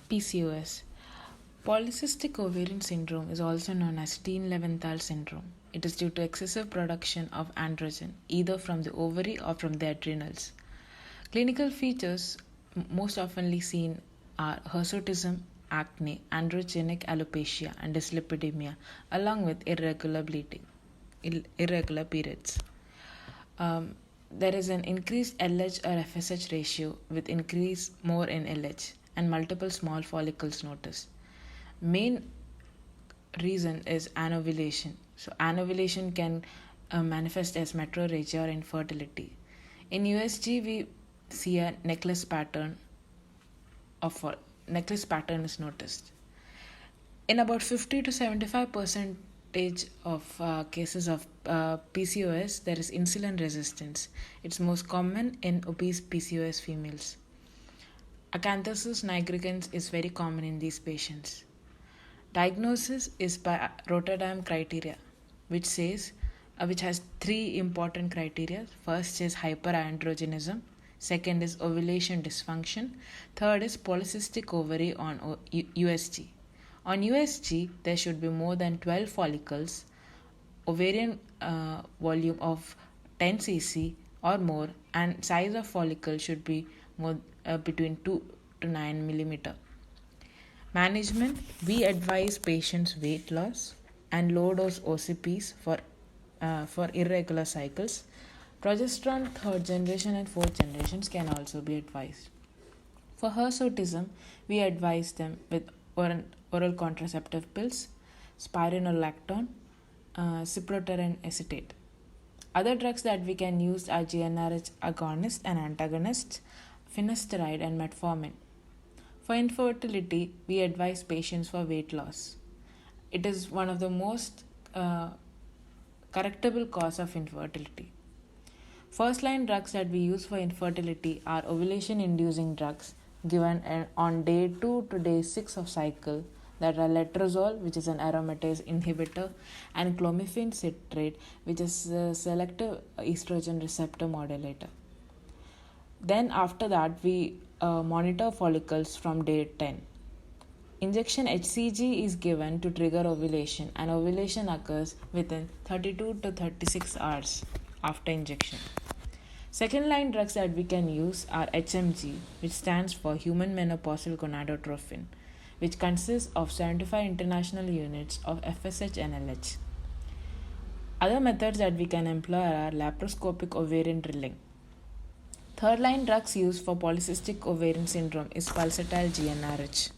PCOS. Polycystic ovarian syndrome is also known as Steen-Leventhal syndrome. It is due to excessive production of androgen, either from the ovary or from the adrenals. Clinical features most oftenly seen are hirsutism, acne, androgenic alopecia, and dyslipidemia, along with irregular bleeding, irregular periods. There is an increased LH or FSH ratio with increase more in LH and multiple small follicles noticed. Main reason is anovulation. So anovulation can manifest as metrorrhagia or infertility. In USG, we see a necklace pattern is noticed. In about 50 to 75% of cases of PCOS, there is insulin resistance. It's most common in obese PCOS females. Acanthosis nigricans is very common in these patients. Diagnosis is by Rotterdam criteria, which has three important criteria. First is hyperandrogenism. Second is ovulation dysfunction. Third is polycystic ovary on USG. On USG, there should be more than 12 follicles, ovarian volume of 10 cc or more, and size of follicle should be between 2 to 9 millimeter. Management: we advise patients weight loss and low dose OCPs for irregular cycles. Progesterone 3rd generation and 4th generations can also be advised. For hirsutism, we advise them with oral contraceptive pills, spironolactone, cyproterine acetate. Other drugs that we can use are GnRH agonists and antagonists, finasteride and metformin. For infertility, we advise patients for weight loss. It is one of the most correctable cause of infertility. First line drugs that we use for infertility are ovulation inducing drugs given on day 2 to day 6 of cycle, that are letrozole, which is an aromatase inhibitor, and clomiphene citrate, which is a selective estrogen receptor modulator. Then after that, we monitor follicles from day 10. Injection HCG is given to trigger ovulation, and ovulation occurs within 32 to 36 hours after injection. Second line drugs that we can use are HMG, which stands for human menopausal gonadotrophin, which consists of 75 international units of FSH and LH. Other methods that we can employ are laparoscopic ovarian drilling. Third line drugs used for polycystic ovarian syndrome is pulsatile GnRH.